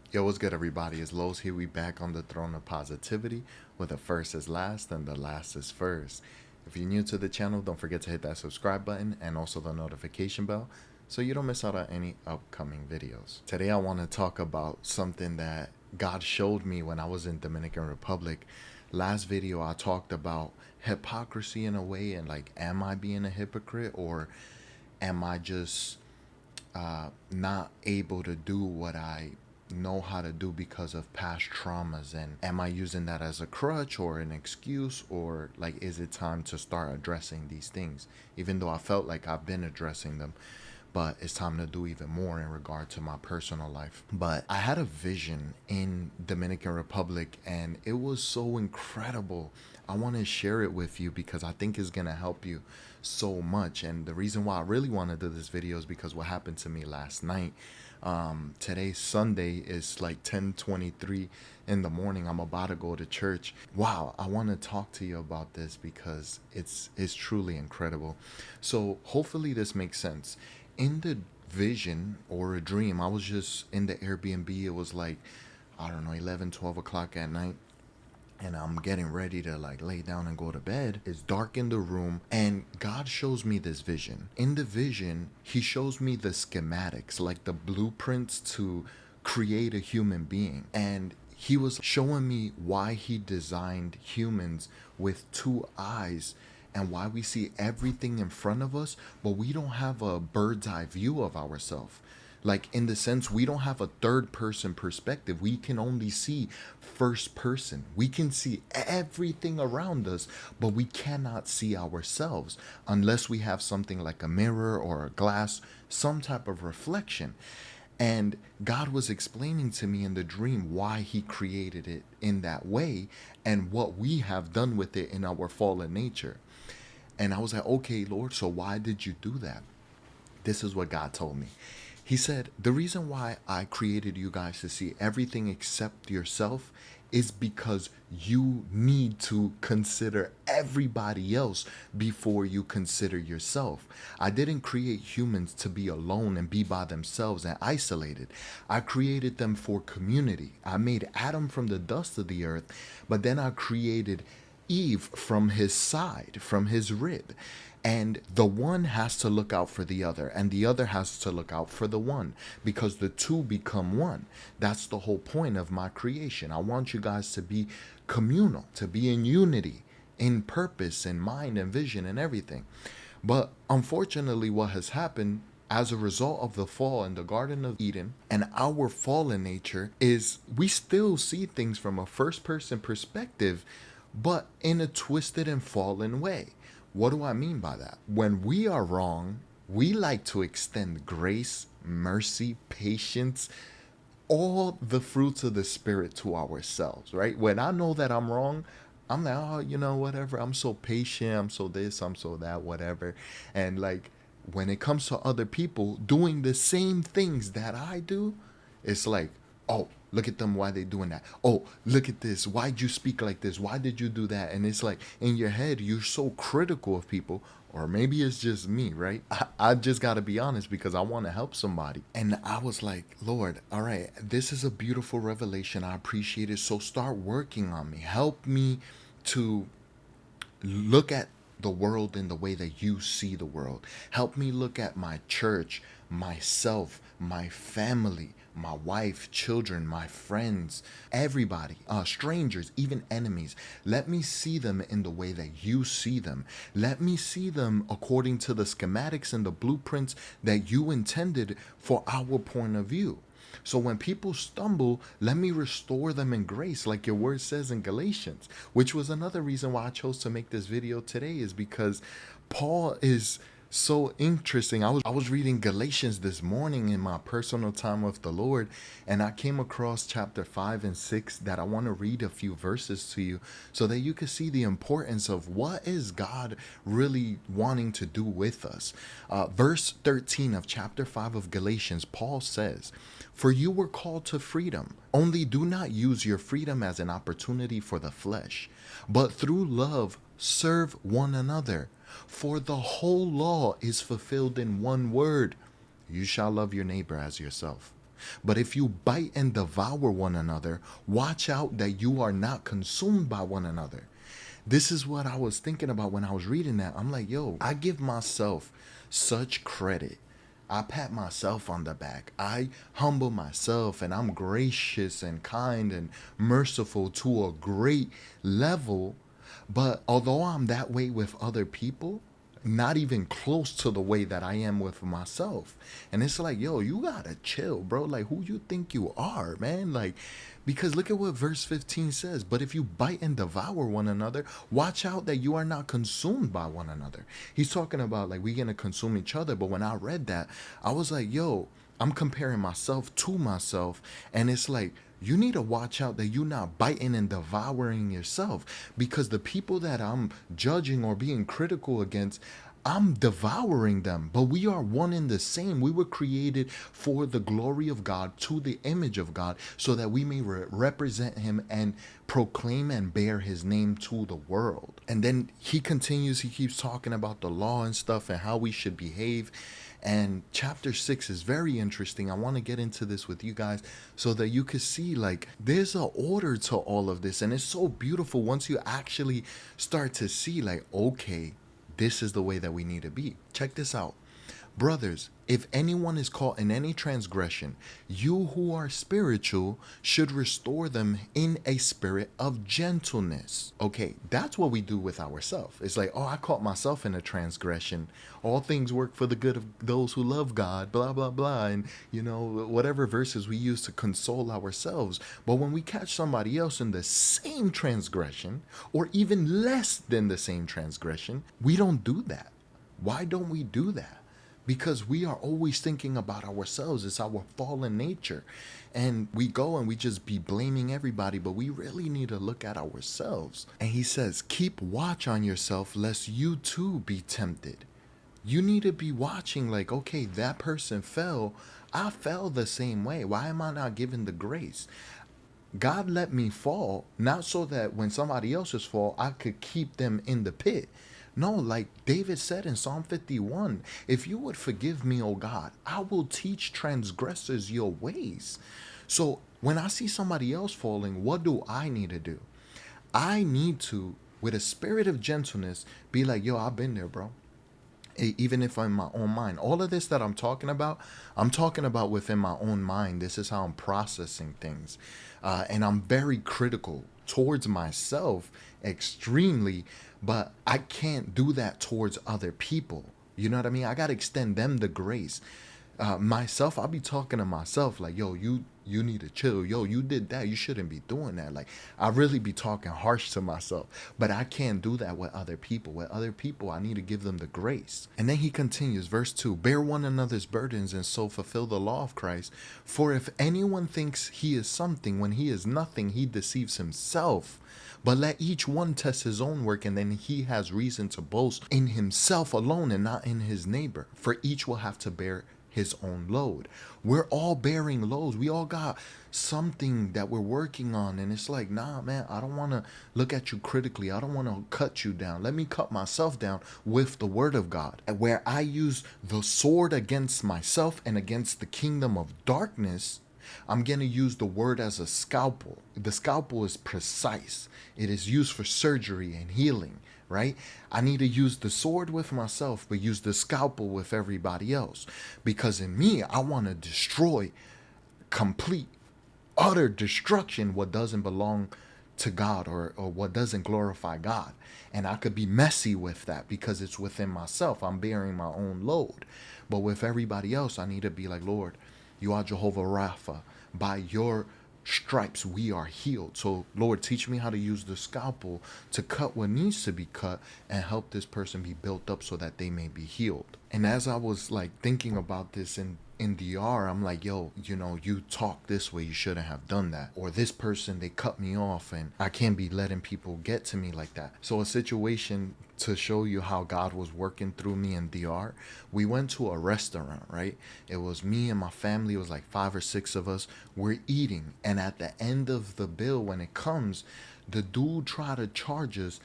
Yo, what's good, everybody? It's Lowe's here. We back on the throne of positivity, where the first is last and the last is first. If you're new to the channel, don't forget to hit that subscribe button and also the notification bell so you don't miss out on any upcoming videos. Today, I want to talk about something that God showed me when I was in Dominican Republic. Last video, I talked about hypocrisy in a way, and like, am I being a hypocrite, or am I just not able to do what I know how to do because of past traumas? And am I using that as a crutch or an excuse, or like, is it time to start addressing these things, even though I felt like I've been addressing them, but it's time to do even more in regard to my personal life. But I had a vision in Dominican Republic, and it was so incredible. I want to share it with you because I think it's going to help you so much. And the reason why I really want to do this video is because what happened to me last night. Today's Sunday, is like 10:23 in the morning. I'm about to go to church. Wow, I want to talk to you about this because it's truly incredible. So hopefully this makes sense. In the vision or a dream, I was just in the Airbnb. It was like, I don't know, 11, 12 o'clock at night, and I'm getting ready to like lay down and go to bed. It's dark in the room, and God shows me this vision. In the vision, he shows me the schematics, like the blueprints to create a human being. And he was showing me why he designed humans with two eyes, and why we see everything in front of us, but we don't have a bird's eye view of ourselves. Like, in the sense, we don't have a third person perspective. We can only see first person. We can see everything around us, but we cannot see ourselves unless we have something like a mirror or a glass, some type of reflection. And God was explaining to me in the dream why he created it in that way and what we have done with it in our fallen nature. And I was like, okay, Lord, so why did you do that? This is what God told me. He said, the reason why I created you guys to see everything except yourself is because you need to consider everybody else before you consider yourself. I didn't create humans to be alone and be by themselves and isolated. I created them for community. I made Adam from the dust of the earth, but then I created Eve from his side, from his rib. And the one has to look out for the other, and the other has to look out for the one, because the two become one. That's the whole point of my creation. I want you guys to be communal, to be in unity, in purpose and mind and vision and everything. But unfortunately, what has happened as a result of the fall in the Garden of Eden and our fallen nature is we still see things from a first person perspective, but in a twisted and fallen way. What do I mean by that? When we are wrong, we like to extend grace, mercy, patience, all the fruits of the Spirit to ourselves, right? When I know that I'm wrong, I'm like, oh, whatever. I'm so patient. I'm so this, I'm so that, whatever. And like, when it comes to other people doing the same things that I do, it's like, oh, look at them, why they doing that? Oh, look at this, why'd you speak like this, why did you do that? And it's like, in your head, you're so critical of people. Or maybe it's just me, right? I just gotta be honest because I want to help somebody. And I was like, Lord, all right, this is a beautiful revelation, I appreciate it, so start working on me. Help me to look at the world in the way that you see the world. Help me look at my church, myself, my family, my wife, children, my friends, everybody, strangers, even enemies. Let me see them in the way that you see them. Let me see them according to the schematics and the blueprints that you intended for our point of view. So when people stumble, let me restore them in grace, like your word says in Galatians, which was another reason why I chose to make this video today, is because Paul is so interesting. I was reading Galatians this morning in my personal time with the Lord, and I came across chapter 5 and 6 that I want to read a few verses to you so that you can see the importance of what is God really wanting to do with us. Verse 13 of chapter 5 of Galatians, Paul says, "For you were called to freedom. Only do not use your freedom as an opportunity for the flesh, but through love serve one another. For the whole law is fulfilled in one word: you shall love your neighbor as yourself." But if you bite and devour one another, watch out that you are not consumed by one another. This is what I was thinking about when I was reading that. I'm like, yo, I give myself such credit. I pat myself on the back. I humble myself and I'm gracious and kind and merciful to a great level. But although I'm that way with other people, not even close to the way that I am with myself. And it's like, yo, you gotta chill, bro. Like, who you think you are, man? Like, because look at what verse 15 says. But if you bite and devour one another, watch out that you are not consumed by one another. He's talking about like we're gonna consume each other. But when I read that, I was like, yo, I'm comparing myself to myself. And it's like, you need to watch out that you're not biting and devouring yourself, because the people that I'm judging or being critical against, I'm devouring them, but we are one and the same. We were created for the glory of God, to the image of God, so that we may represent him and proclaim and bear his name to the world. And then he continues, he keeps talking about the law and stuff and how we should behave. And chapter 6 is very interesting. I want to get into this with you guys so that you can see like there's an order to all of this. And it's so beautiful once you actually start to see like, okay, this is the way that we need to be. Check this out. Brothers, if anyone is caught in any transgression, you who are spiritual should restore them in a spirit of gentleness. Okay, that's what we do with ourselves. It's like, oh, I caught myself in a transgression. All things work for the good of those who love God, blah, blah, blah. And, you know, whatever verses we use to console ourselves. But when we catch somebody else in the same transgression, or even less than the same transgression, we don't do that. Why don't we do that? Because we are always thinking about ourselves. It's our fallen nature. And we go and we just be blaming everybody, but we really need to look at ourselves. And he says, keep watch on yourself lest you too be tempted. You need to be watching like, okay, that person fell. I fell the same way. Why am I not given the grace? God let me fall, not so that when somebody else's fall, I could keep them in the pit. No, like David said in Psalm 51, if you would forgive me, O God, I will teach transgressors your ways. So when I see somebody else falling, what do I need to do? I need to, with a spirit of gentleness, be like, yo, I've been there, bro. Even if I'm in my own mind. All of this that I'm talking about within my own mind. This is how I'm processing things. And I'm very critical towards myself, extremely, but I can't do that towards other people. You know what I mean? I got to extend them the grace. Myself, I'll be talking to myself like, yo, you need to chill. Yo, you did that. You shouldn't be doing that. Like, I really be talking harsh to myself, but I can't do that with other people. With other people, I need to give them the grace. And then he continues, verse 2, bear one another's burdens and so fulfill the law of Christ. For if anyone thinks he is something when he is nothing, he deceives himself. But let each one test his own work, and then he has reason to boast in himself alone and not in his neighbor. For each will have to bear his own load. We're all bearing loads. We all got something that we're working on. And it's like, nah, man, I don't want to look at you critically. I don't want to cut you down. Let me cut myself down with the word of God, where I use the sword against myself and against the kingdom of darkness. I'm going to use the word as a scalpel. The scalpel is precise. It is used for surgery and healing, right? I need to use the sword with myself, but use the scalpel with everybody else. Because in me, I want to destroy, complete, utter destruction what doesn't belong to God, or what doesn't glorify God. And I could be messy with that because it's within myself. I'm bearing my own load. But with everybody else, I need to be like, Lord, you are Jehovah Rapha. By your stripes we are healed. So Lord, teach me how to use the scalpel to cut what needs to be cut and help this person be built up so that they may be healed. And as I was like thinking about this in DR, I'm like, yo, you know, you talk this way, you shouldn't have done that. Or this person, they cut me off, and I can't be letting people get to me like that. So a situation to show you how God was working through me in DR, we went to a restaurant, right? It was me and my family. It was like 5 or 6 of us. We're eating. And at the end of the bill, when it comes, the dude tried to charge us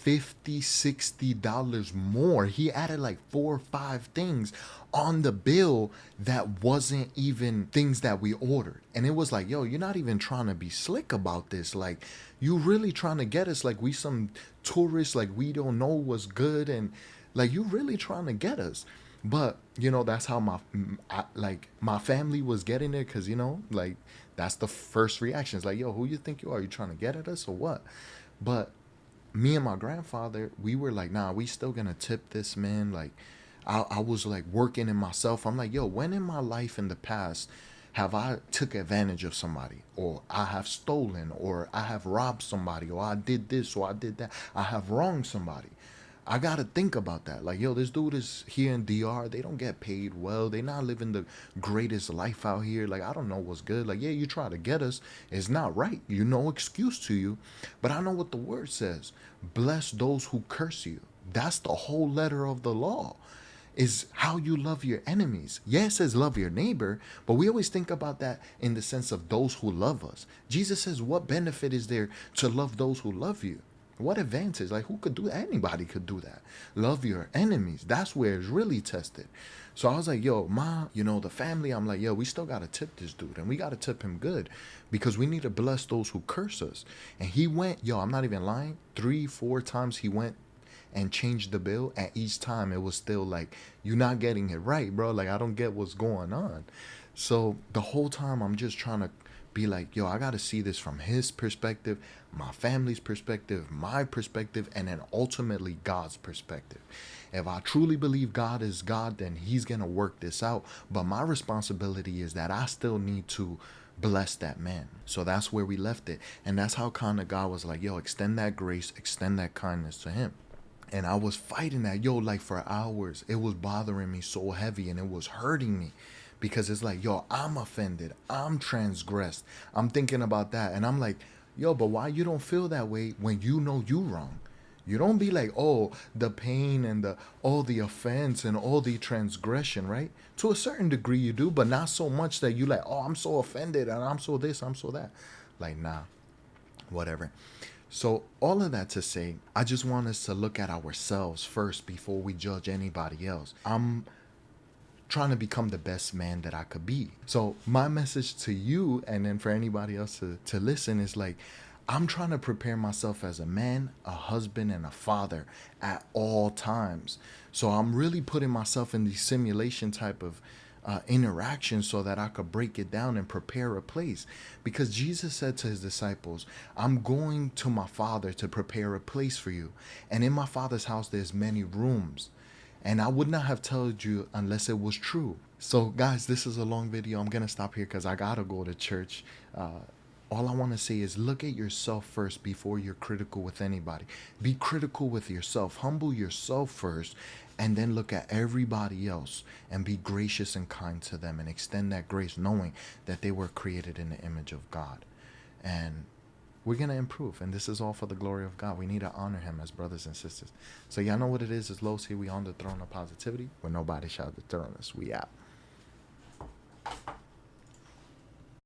$50, $60 more. He added like 4 or 5 things on the bill that wasn't even things that we ordered. And it was like, yo, you're not even trying to be slick about this. Like, you really trying to get us like we some tourists, like we don't know what's good, and like you really trying to get us. But that's how my family was getting it, because like that's the first reaction. It's like, yo, who you think you are? You trying to get at us or what? But me and my grandfather, we were like, nah, we still gonna tip this man. Like, I was like working in myself. I'm like, yo, when in my life in the past have I took advantage of somebody, or I have stolen, or I have robbed somebody, or I did this, or I did that, I have wronged somebody? I gotta think about that. Like, yo, this dude is here in DR. They don't get paid well. They not living the greatest life out here. Like, I don't know what's good. Like, yeah, you try to get us. It's not right. No excuse to you. But I know what the word says. Bless those who curse you. That's the whole letter of the law. Is how you love your enemies. Yeah, it says love your neighbor, but we always think about that in the sense of those who love us. Jesus says, what benefit is there to love those who love you? What advantage? Like, who could do that? Anybody could do that. Love your enemies. That's where it's really tested. So I was like, yo, the family, I'm like, yo, we still got to tip this dude, and we got to tip him good, because we need to bless those who curse us. And he went, yo, I'm not even lying, 3-4 times he went and changed the bill. At each time, it was still like, you're not getting it right, bro. Like, I don't get what's going on. So the whole time, I'm just trying to be like, yo, I got to see this from his perspective, my family's perspective, my perspective, and then ultimately God's perspective. If I truly believe God is God, then he's going to work this out. But my responsibility is that I still need to bless that man. So that's where we left it. And that's how kind of God was like, yo, extend that grace, extend that kindness to him. And I was fighting that, yo, like for hours. It was bothering me so heavy, and it was hurting me, because it's like, yo, I'm offended. I'm transgressed. I'm thinking about that. And I'm like, yo, but why you don't feel that way when you know you wrong? You don't be like, oh, the pain and the offense and all the transgression, right? To a certain degree you do, but not so much that you like, oh, I'm so offended and I'm so this, I'm so that. Like, nah, whatever. So all of that to say, I just want us to look at ourselves first before we judge anybody else. I'm trying to become the best man that I could be. So my message to you, and then for anybody else to listen, is like, I'm trying to prepare myself as a man, a husband, and a father at all times. So I'm really putting myself in these simulation type of interaction so that I could break it down and prepare a place. Because Jesus said to his disciples, I'm going to my Father to prepare a place for you. And in my Father's house, there's many rooms. And I would not have told you unless it was true. So guys, this is a long video. I'm going to stop here because I got to go to church. All I want to say is look at yourself first before you're critical with anybody. Be critical with yourself. Humble yourself first, and then look at everybody else and be gracious and kind to them and extend that grace, knowing that they were created in the image of God. And we're going to improve. And this is all for the glory of God. We need to honor him as brothers and sisters. So y'all know what it is. It's Los here. We on the throne of positivity where nobody shall dethrone us. We out.